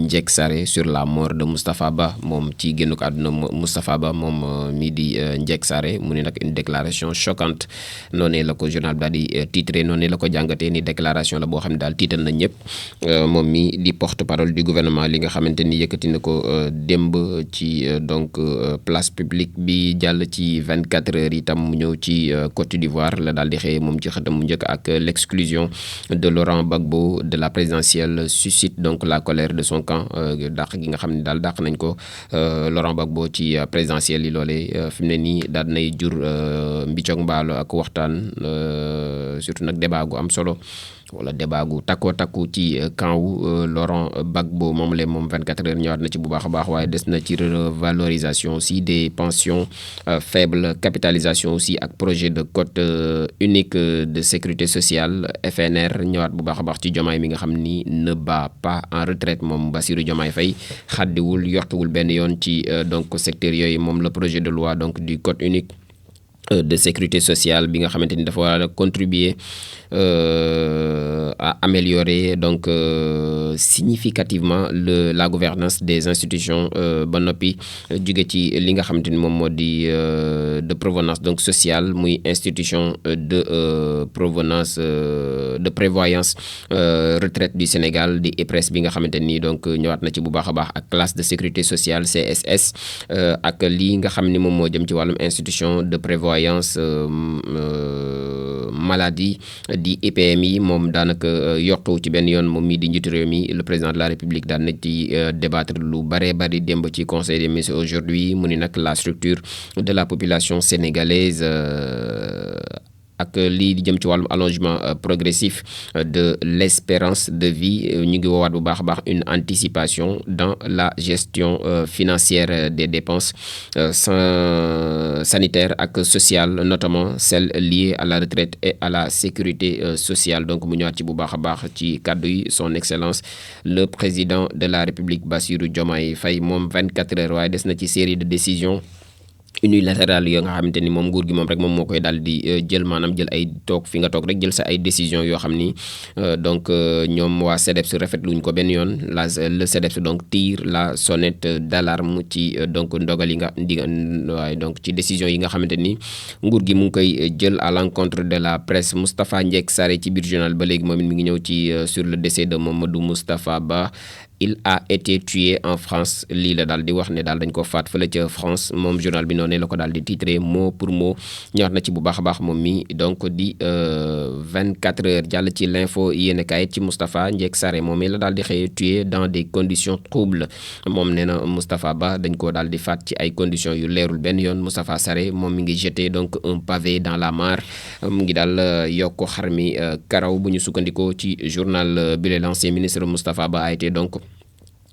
Ndiek Sarré sur la mort de Moustapha Ba moom ci génnuk àdduna Moustapha Ba moom mii di Ndiek Sarré mu ne nag une déclaration choquante noonee la ko journal bi daal di titré noonee la ko jàngatee ni déclaration la boo xam ne daal tiital na ñëpp moom mi di porte-parole du gouvernement li nga xamante ni yëkkati na ko démb ci donc place publique bi jàll ci 24 heures itam mu ñëw ci Côte d'Ivoire la daal di xëy moom ci xëtam mu njëkk ak l'exclusion de Laurent Gbagbo de la présidentielle suscite donc la colère de son camp dàq gi nga xam ne daal dàq nañ ko Laurent Gbagbo ci présidentielle yi loolee fi mu ne nii daal nay jur mbiccoog mbaalo ak waxtaan surtout nag débat gu am solo wala débat gu takku ci camp wu Laurent Gbagbo moom 24 heures ñëwaat na ci bu baax a baax waaye des na ci revalorisation aussi des pensions faible capitalisation aussi ak projet de code unique de sécurité sociale FNR ñëwaat bu baax a baax ci Diomaye mi nga xam ni ne bat pas en retraite moom Bassirou Diomaye Faye xaddiwul yortuwul benn yoon ci donc secteur yooyu moom le projet de loi donc du code unique de sécurité sociale bi nga xamante ni dafa war a contribuer à améliorer donc significativement la gouvernance des institutions ba noppi jóge ci li nga xamante ni moom moo di de provenance donc sociale muy institution de provenance de prévoyance retraite du Sénégal di IPRES bi nga xamante ni donc ñëwaat na ci bu baax a baax ak classe de sécurité sociale CSS ak lii nga xam ni moom moo jëm ci wàllum institution de prévoyance maladie di IPMI moom daanaka yokku ci benn yoon moom mii di njiitu réew mi le président de la République daan na ci débattre lu bare bari démb ci conseil des ministres aujourd'hui mu ni nag la structure de la population sénégalaise ak lii di jëm ci wàllum allongement progressif de l'espérance de vie ñu ngi woowaat bu baax a baax une anticipation dans la gestion financière des dépenses sanitaires ak sociales notamment celles liées à la retraite et à la sécurité sociale donc mu ñëwaat ci bu baax a baax ci kàddu yi son excellence le président de la République Bassirou Diomaye Faye moom 24 heures waaye des na ci série de décisions unilatéral yoo nga xamante ni moom nguur gi moom rek moom moo koy daal di jël maanaam jël ay toog fi nga toog rek jël sa ay décision yoo xam ni donc ñoom waa CDEPS rafetluñ ko benn yoon le CDEPS donc tire la sonnette d'alarme ci donc ndogal yi nga waaye donc ci décision yi nga xamante ni nguur gi mu ngi koy jël à l'encontre de la presse Moustapha Ndiek Sarré ci biir journal ba léegi moom it mi ngi ñëw ci sur le décès de Mamadou Moustapha Ba. Il a été tué en France lii la daal di wax ne daal dañ ko faat fële ca France moom journal bi noonu la ko daal di titré mot pour mot ñëwaat na ci bu baax a baax moom mi donc di 24 heures jàll ci l'info yéenekaay ci Moustapha Ndiek Sarré moom mi la daal di xëy tué dans des conditions troubles moom nee na Moustapha Ba dañ koo daal di faat ci ay conditions yu leerul benn yoon Moustapha Sarré moom mi ngi jeté donc un pavé dans la mare mu ngi daal yokk xar mi karaw bu ñu sukkandikoo ci journal bi l'ancien ministre Moustapha Ba a été donc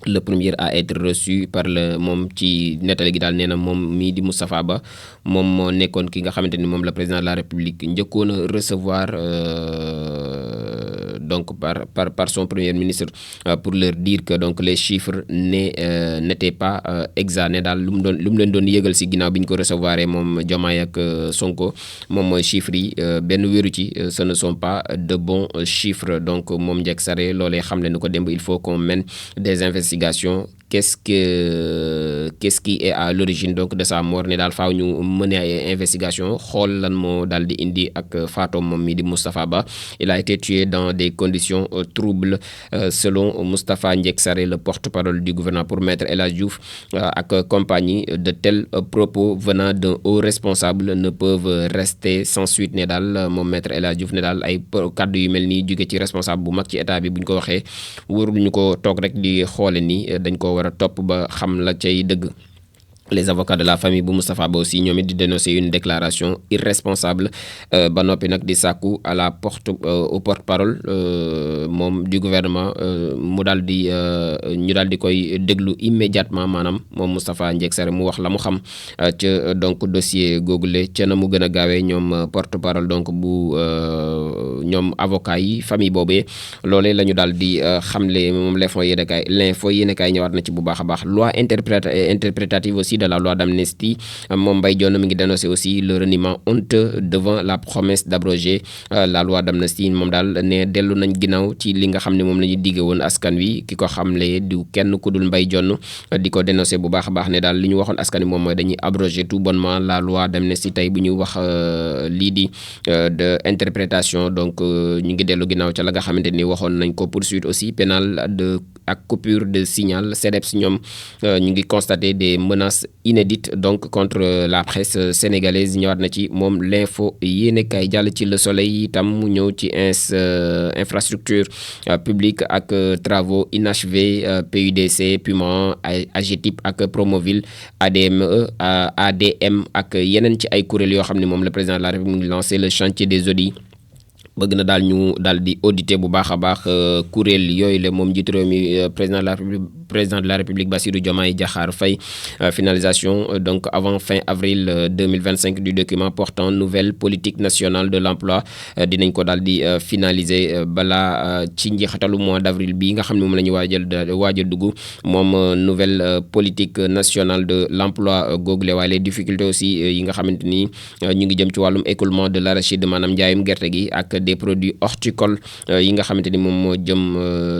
le premier à être reçu par le moom ci nettali gi daal nee na moom mii di Moustapha Ba moom moo nekkoon ki nga xamante ni moom la président de la République njëkkoon a recevoir donc par son premier ministre pour leur dire que donc les chiffres n'étaient pas exacts ne daal lu mu leen doon yëgal si ginnaaw bi ñu ko recevoir moom Diomaye ak Sonko moom mooy chiffres yi benn wéru ci ce ne sont pas de bons chiffres donc moom Ndiek Sarré loolee xam le ni ko démb il faut qu'on mène des investigations qu'est-ce qui est à l'origine donc de sa mort ne daal faaw ñu mener ay investigation xool lan moo daal di indi ak faatoom moom mi di Moustapha Ba il a été tué dans des conditions troubles selon Moustapha Ndiek Sarré le porte-parole du gouvernement pour Maître El Hadji Diouf ak compagnie de tels propos venant d'un haut responsable ne peuvent rester sans suite ne daal moom Maître El Hadji Diouf ne daal ay kaddu yu mel nii jóge ci responsable bu mag ci état bi bu ñu ko waxee wóorul ñu ko toog rek di xoole ni dañ ko war a topp ba xam la cay dëgg les avocats de la famille bu Moustapha Ba aussi ñoom it di dénoncer une déclaration irresponsable ba noppi nag di sàkku à la au porte-parole moom du gouvernement mu daal di ñu daal di koy déglu immédiatement maanaam moom Moustapha Ndiek Sarré mu wax la mu xam ca donc dossier googule ca na mu gën a gaawee ñoom porte-parole donc bu ñoom avocats yi famille boobee loolee la ñu daal di xamle moom l'info yéenekaay ñëwaat na ci bu baax a baax loi interprétative aussi aussi de la loi d'amnistie moom Mbaye Dione mi ngi dénoncer aussi le reniement honteux devant la promesse d'abroger la loi d'amnistie moom daal ne dellu nañ ginnaaw ci li nga xam ne moom la ñu digge woon askan wi ki ko xamle du kenn ku dul Mbaye Dione di ko dénoncer bu baax a baax ne daal li ñu waxoon askan wi moom mooy dañuy abroger tout bonnement la loi d'amnistie tey bu ñu wax lii di de interprétation donc ñu ngi dellu ginnaaw ca la nga xamante ni waxoon nañ ko poursuite aussi pénale de ak coupure de signal CDEPS ñoom ñu ngi constater des menaces inédites donc contre la presse sénégalaise ñëwaat na ci moom l'info yéene kay jàll ci Le Soleil itam mu ñëw ci infrastructure publique ak travaux inachevés PUDC Puma AGETIP ak Promoville ADM ak yeneen ci ay kuréel yoo xam ne moom le président de la République mu ngi lancé le chantier des audits bëgg na daal ñu daal di auditer bu baax a baax kuréel yooyu la moom njiitu réew mi président de la République Bassirou Diomaye Diakhar Faye finalisation donc avant fin avril 2025 du document portant nouvelle politique nationale de l'emploi dinañ ko daal di finaliser balaa ci njeexitalu mois d'avril bi nga xam ne moom la ñu waajal dugg moom nouvelle politique nationale de l'emploi google waaye les difficultés aussi yi nga xamante ni ñu ngi jëm ci wàllum écoulement de l'arachide maanaam njaayum gerte gi ak des produits horticoles yi nga xamante ni moom moo jëm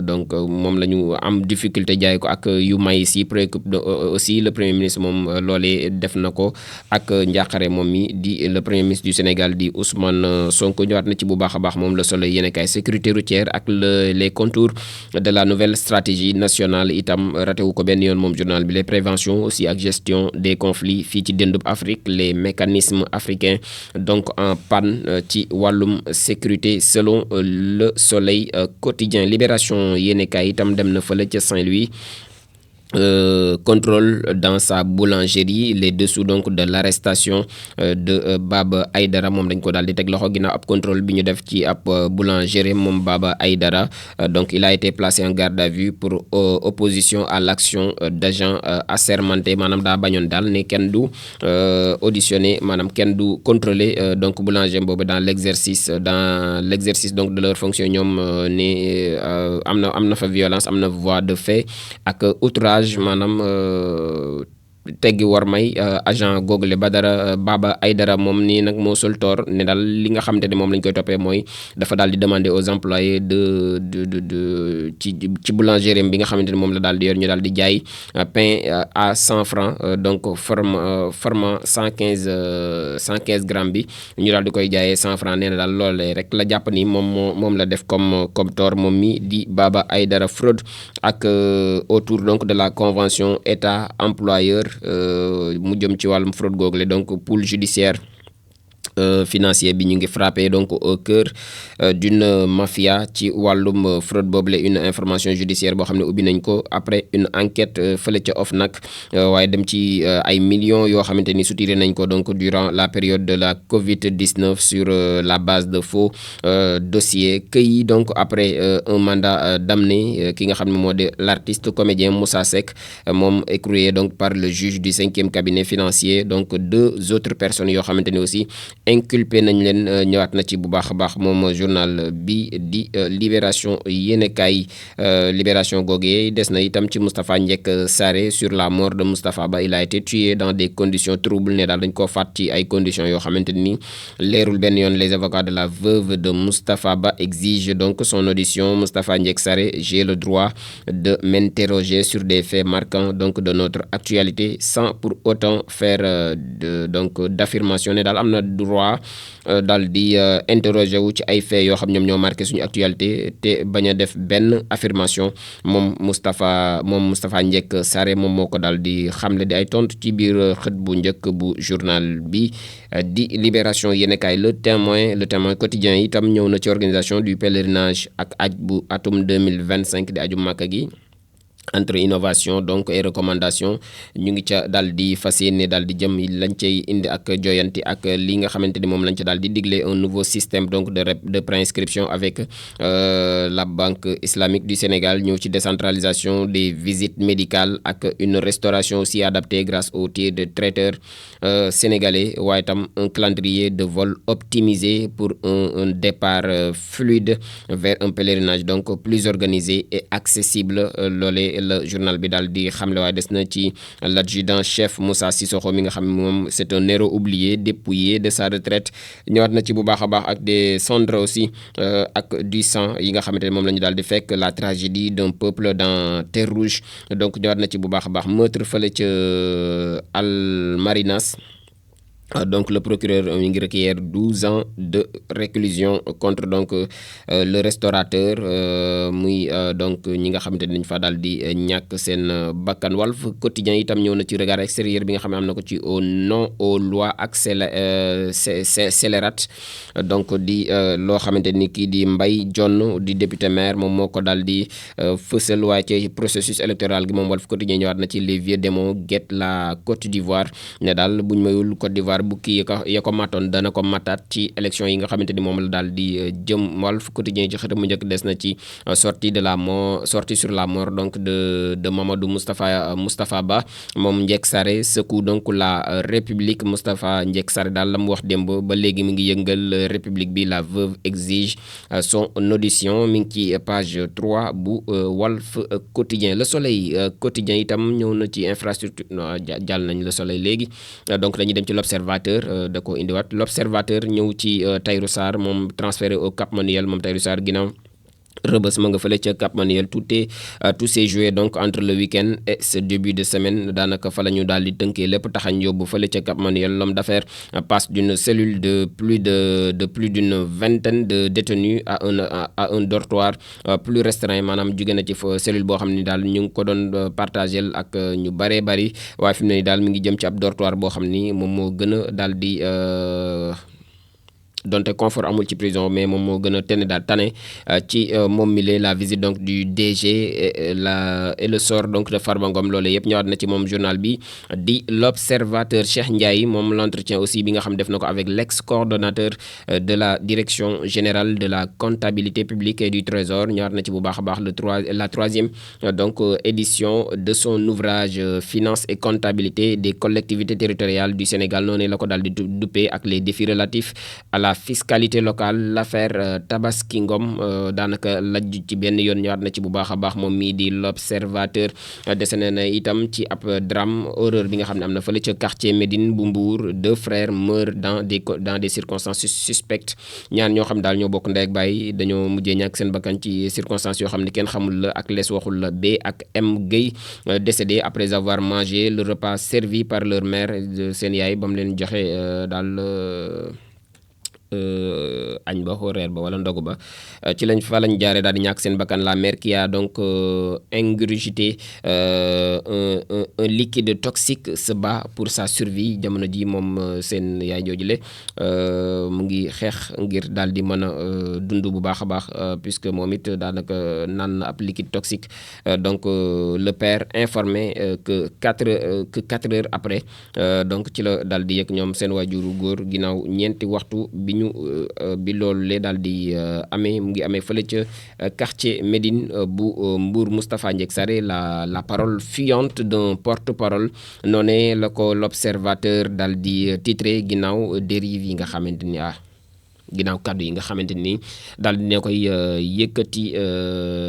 donc moom la ñu am difficulté jaay ko ak yu maïs yi préoccupe aussi le premier ministre moom loolee def na ko ak njàqare moom mi di le premier ministre du Sénégal di Ousmane Sonko ñëwaat na ci bu baax a baax moom Le Soleil yéen kay sécurité routière ak les contours de la nouvelle stratégie nationale itam ratewu ko benn yoon moom journal bi les préventions aussi ak gestion des conflits fii ci dëndub Afrique les mécanismes africains donc en panne ci wàllum sécurité selon Le Soleil quotidien libération yéene kaay itam dem na fële ca Saint-Louis contrôle dans sa boulangerie les dessous donc de l'arrestation de Baba Aïdara moom dañ ko daal di teg loxo ginnaaw ab contrôle bi ñu def ci ab boulangerie moom Baba Aïdara donc il a été placé en garde à vue pour opposition à l'action d'agents assermentés maanaam daa bañoon daal ne kenn du auditionné maanaam kenn du contrôler donc boulanger boobu dans l'exercice donc de leur fonction ñoom ne am na fa violence am na voie de fait ak outrage maanaam teggi war may agent google Baba Aïdara moom nii nag moo sol toor ne daal li nga xamante ne moom lañ koy toppee mooy dafa daal di demander aux employés de ci boulangerie bi nga xamante ne moom la daal di yor ñu daal di jaay pain à 100 francs donc format 115 grammes bi ñu daal di koy jaayee 100 francs nee na daal loolee rek la jàpp ni moom la def comme toor moom mi di Baba Aïdara fraude ak autour donc de la convention état employeur mu jëm ci wàllum fraude google donc pool judiciaire financier bi ñu ngi frappé donc au cœur d'une mafia ci wàllum fraude boobule une information judiciaire boo xam ne ubbi nañ ko après une enquête fële ca OFNAC waaye dem ci ay millions yoo xamante ni soutiré nañ ko donc durant la période de la Covid-19 sur la base de faux dossiers cueillis donc après un mandat d'amener ki nga xam ne moo di l'artiste comédien Moussa Seck moom écroué donc par le juge du 5e cabinet financier donc 2 autres personnes yoo xamante ni aussi inculpé nañ leen ñëwaat na ci bu baax a baax moom journal bi di libération yéenekaay libération googee des na itam ci Moustapha Ndiek Sarré sur la mort de Moustapha Ba il a été tué dans des conditions troubles ne daal dañ koo faat ci ay conditions yoo xamante ni leerul benn yoon les avocats de la veuve de Moustapha Ba exigent donc son audition Moustapha Ndiek Sarré j'ai le droit de m'interroger sur des faits marquants donc de notre actualité sans pour autant faire d'affirmation ne daal am na droit daal di interroger wu ci ay faits yoo xam ñoom ñoo marqué suñu actualité te bañ a def benn affirmation moom Moustapha Ndiek Sarré moom moo ko daal di xamle di ay tontu ci biir xët bu njëkk bu journal bi di libération yéenekaay le témoin quotidien itam ñëw na ci organisation du pèlerinage ak aj bu atum 2025 di aju Màkka gi entre innovation donc et recommandation ñu ngi ca daal di fas yéene daal di jëm lañ cay indi ak joyanti ak li nga xamante ni moom lañ ca daal di digle un nouveau système donc de préinscription avec la Banque islamique du Sénégal ñëw ci décentralisation des visites médicales ak une restauration aussi adaptée grâce au tiers de traiteurs sénégalais waaye tam un calendrier de vol optimisé pour un départ fluide vers un pèlerinage donc plus organisé et accessible loolee loolee le journal bi daal di xamle waaye des na ci l'adjudant chef Moussa Sissoko mi nga xam ne moom c'est un héros oublié dépouillé de sa retraite ñëwaat na ci bu baax a baax ak des cendres aussi ak du sang yi nga xamante ne moom la ñu daal di fekk la tragédie d'un peuple dans Terre Rouge donc ñëwaat na ci bu baax a baax meurtre fële ca Al Marinas. Donc le procureur ngi requiert 12 ans de réclusion contre donc le restaurateur muy donc ñi nga xamante ne dañu fa daal di ñàkk seen bakkan. Walf Quotidien itam ñëw na ci regard extérieur bi nga xam ne am na ko ci au non aux lois scélérates donc di loo xamante ni kii di Mbaye Dione di député maire moom moo ko daal di fësal waaye ci processus électoral gi moom Walf Quotidien ñëwaat na ci les vieux démons guettent la Côte d'Ivoire ne daal buñ mayul Côte d'Ivoire bukki ya ko matoon dana ko mataat ci élection yi nga xamante ni moom la daal di jëm. Walf Quotidien ci xëtam mu njëkk des na ci sortie sur la mort donc de Mamadou Moustapha Ba moom Ndiek Saré secoue donc la République. Moustapha Ndiek Saré daal la mu wax démb ba léegi mi ngi yëngal République bi. La veuve exige son audition mi ngi ci page 3 bu Walf Quotidien. Le Soleil Quotidien itam ñëw na ci infrastructure jàll nañ Le Soleil léegi donc dañuy dem ci L'Observateur da ko indiwaat. L'Observateur ñëw ci Tahirou Sarr moom transféré au Cap Manuel moom Tahirou Sarr ginnaaw Rebeuss ma nga fële ca Cap Manuel tout s'est joué donc entre le week-end et ce début de semaine daanaka fa la ñu daal di tënkee lépp taxañ yóbbu fële ca Cap Manuel. L'homme d'affaires passe d'une cellule de plus d'une vingtaine de détenus à un dortoir plus restreint maanaam jóge na ci cellule boo xam ne daal ñu ngi ko doon partagel ak ñu bëree bëri waaye fi mu ne daal mi ngi jëm ci ab dortoir boo xam ni moom moo gën a daal di donte confort amul ci prison mais moom moo gën a tane ci moom mi la visite donc du DG et le sort donc de Farba Ngom loolee yëpp ñëwaat na ci moom journal bi di L'Observateur. Cheikh Ndiaye moom l'entretien aussi bi nga xam def na ko avec l'ex-coordonnateur de la direction générale de la comptabilité publique et du trésor ñëwaat na ci bu baax a baax la troisième donc édition de son ouvrage finance et comptabilité des collectivités territoriales du Sénégal noonu la ko daal di duppee ak les défis relatifs à la fiscalité locale. L'affaire Tabaski Ngom daanaka lajj ci benn yoon ñëwaat na ci bu baax a baax moom mii di L'Observateur. desene na itam ci ab drame horreur bi nga xam ne am na fële ca quartier Médine bu Mbour. Deux frères meurent dans des circonstances suspectes ñaar ñoo xam daal ñoo bokk ndey ak baay dañoo mujjee ñàkk seen bakkan ci circonstances yoo xam ne kenn xamul la ak lees waxul la. B ak M Gueye décédé après avoir mangé le repas servi par leur mère seen yaay ba mu leen joxe daal añ ba reer ba wala ndogu ba ci lañ jaaree daal di ñàkk seen bakkan. La mère qui a donc ingurgité un liquide toxique se bat pour sa survie. jamono ji moom seen yaay joojule mu ngi xeex ngir daal di mën a dund bu baax a baax puisque moom it daanaka naan ab liquide toxique donc le père informé que 4 heures après donc ci la daal di yëg ñoom seen waajuru góor ginnaaw ñeenti waxtu bi loolu lee daal di amee mu ngi amee fële ca quartier Médine bu Mbour. Moustapha Ndiek Saré la parole fuyante d'un porte-parole noonee la ko L'Observateur daal di titré ginnaaw dérive yi nga xamante ni ginnaaw kàddu yi nga xamante ni daal dina koy yëkkati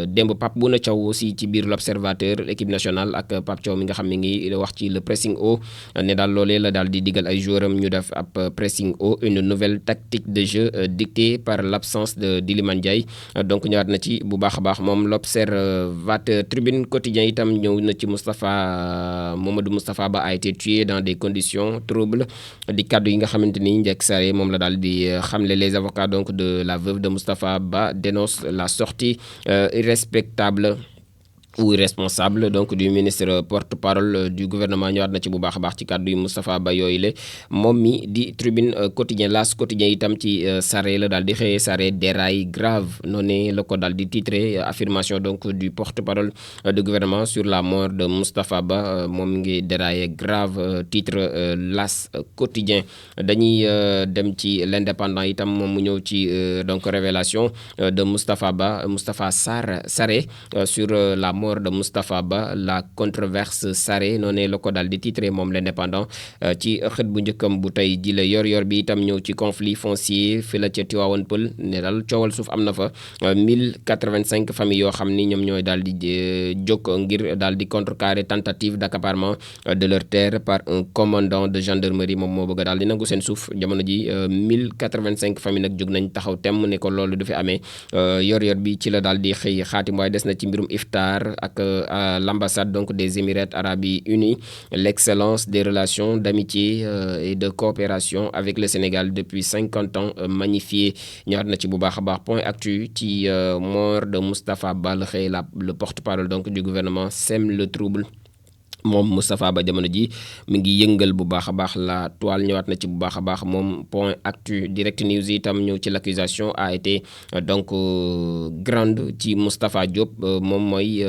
démb Pape Bouna Thiaw aussi ci biir L'Observateur équipe nationale ak Pape Thiaw mi nga xam ne ngi wax ci le pressing haut ne daal loolee la daal di digal ay joueuram ñu def ab pressing haut une nouvelle tactique de jeu dictée par l'absence de Iliman Ndiaye donc ñëwaat na ci bu baax a baax moom L'Observateur. Tribune Quotidien itam ñëw na ci Mamadou Moustapha Ba a été tué dans des conditions troubles di kàddu yi nga xamante ni Ndiek Saré moom la daal di xamle. Les avocats donc de la veuve de Moustapha Ba dénoncent la sortie irrespectable ou irresponsable donc du ministre porte-parole du gouvernement. ñëwaat na ci bu baax a baax ci kàddu yi Moustapha Ba yooyu le moom mi di Tribune Quotidien. L'As Quotidien itam ci Saré la daal di xëyee Saré déraille grave noonu la ko daal di titré affirmation donc du porte-parole du gouvernement sur la mort de Moustapha Ba moom ngi déraillé grave titre L'As Quotidien. dañuy dem ci L'Indépendant itam moom mu ñëw ci donc révélation de Moustapha Sarré sur la mort mort de Moustapha Ba, la controverse s'arrête noonee la ko daal di titré moom l'Indépendant ci xët bu njëkkam bu tey ji la yor bi itam ñëw ci conflit foncier fi la ca Tivaouane Peulh ne daal coowal suuf am na fa 1085 familles yoo xam ni ñoom ñooy daal di jóg ngir daal di contrecarrer tentative d'accaparement de leur terre par un commandant de gendarmerie moom moo bëgg a daal di nangu seen suuf jamono ji 1085 familles nag jóg nañ taxaw temm ne ko loolu du fi amee yor bi ci la daal di xëy xaatim waaye des na ci mbirum iftar ak l'ambassade donc des Émirats arabes unis l'excellence des relations d'amitié et de coopération avec le Sénégal depuis 50 ans magnifié ñëwaat na ci bu baax a baax point actu ci mort de Moustapha Ba la xëy le porte-parole donc du gouvernement sème le trouble moom Moustapha Ba jamono ji mi ngi yëngal bu baax a baax la toile ñëwaat na ci bu baax a baax moom point actu direct news itam ñëw ci l'accusation a été donc grande ci Moustapha Diop moom mooy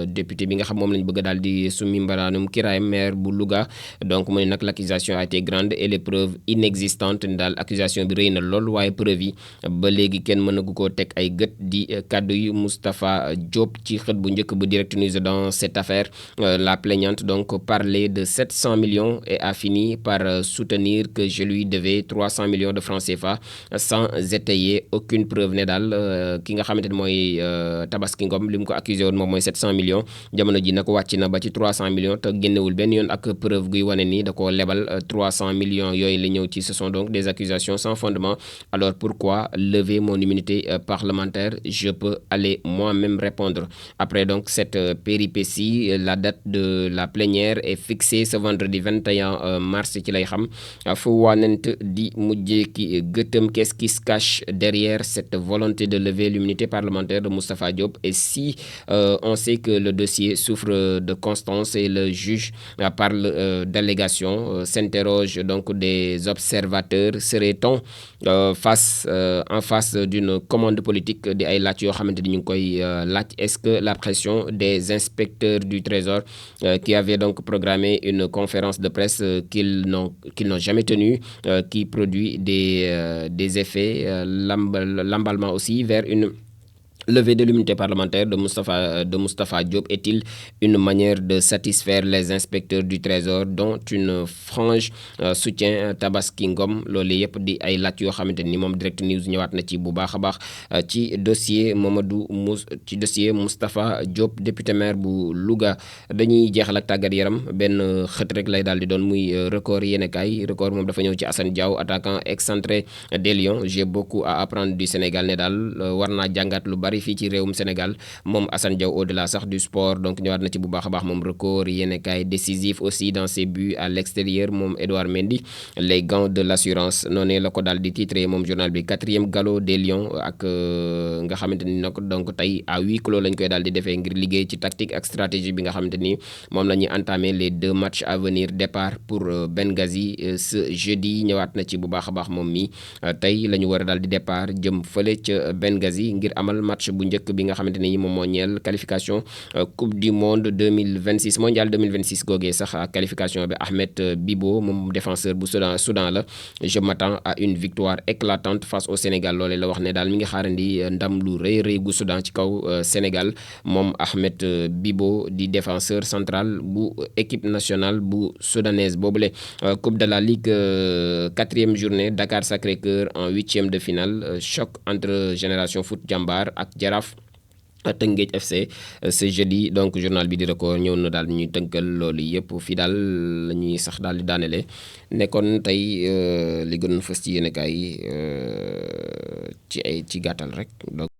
député bi nga xam moom lañ bëgg daal di summi mbaraanum kiraayam maire bu Louga donc mu ne nag l'accusation a été grande et les preuves inexistantes ni daal accusation bi rëy na lool waaye preuve yi ba léegi kenn mënagu koo teg ay gët di kaddu yu Moustapha Diop ci xët bu njëkk bu direct news dans cette affaire la plaignante donc parlait de 700 millions et a fini par soutenir que je lui devais 300 millions de francs CFA sans étayer aucune preuve ne daal ki nga xamante ne mooy Tabaski Ngom li mu ko accusé woon moom mooy 700 millions jamono ji nag wàcc na ba ci 300 millions te génnewul benn yoon ak preuve guy wane ni da koo lebal 300 millions yooyu la ñëw ci ce sont donc des accusations sans fondement alors pourquoi lever mon immunité parlementaire je peux aller moi-même répondre après donc cette péripétie la date de la plénière est fixée ce vendredi 21 mars ci lay xam fu waanent di mujjee ki gëtëm qu'est-ce qui se cache derrière cette volonté de lever l'immunité parlementaire de Moustapha Diop et si on sait que le dossier souffre de constance et le juge parle d'allégation s'interroge donc des observateurs serait-on en face d'une commande politique di ay laaj yoo xamante ni ñu ngi koy laaj est-ce que la pression des inspecteurs du Trésor qui avait donc programmé une conférence de presse qu'ils n'ont jamais tenue, qui produit des effets, l'emballement aussi vers une levée de l'immunité parlementaire de Moustapha Diop est-il une manière de satisfaire les inspecteurs du Trésor dont une frange soutient Tabaski Ngom loolu yëpp di ay laaj yoo xamante ni moom direct news ñëwaat na ci bu baax a baax ci dossier Moustapha Diop député maire bu Louga dañuy jeexal ak tàggat yaram benn xët rek lay daal di doon muy record yéenekaay record moom dafa ñëw ci Assane Diao attaquant excentré des Lions j'ai beaucoup à apprendre du Sénégal ne daal war naa jàngat lu bari fii ci réewum Sénégal moom Assane Diao au-delà sax du sport donc ñëwaat na ci bu baax a baax moom record yéenekaay décisif aussi dans ses buts à l'extérieur moom Edouard Mendy les gants de l'assurance noonu la ko daal di titré moom journal bi 4e galop des Lions ak nga xamante ni nag donc tey à huis clos lañ koy daal di defee ngir liggéey ci tactique ak stratégie bi nga xamante ni moom la ñuy entamer les 2 matchs à venir départ pour Benghazi ce jeudi ñëwaat na ci bu baax a baax moom mi tey la ñu war a daal di départ jëm fële ca Benghazi ngir amal match bu njëkk bi nga xamante ni moom moo ñeel qualification coupe du monde 2026 mondial 2026 googee sax ak qualification bi Ahmed Bibo moom défenseur bu Soudan la je m'attends à une victoire éclatante face au Sénégal loolee la wax ne daal mi ngi xaarandi ndam lu rëy gu Soudan ci kaw Sénégal moom Ahmed Bibo di défenseur central bu équipe nationale bu soudanaise boobule coupe de la ligue 4e journée Dakar Sacré-Cœur en 8e de finale choc entre Génération Foot Jambar ak Jaraaf Tëngéej FC ce jeudi donc journal bi di record ñëw na daal ñuy tënkal loolu yëpp fii daal la ñuy sax daal di daanele nekkoon tey li gën fës ci yéenekaay yi ci gàttal rek donc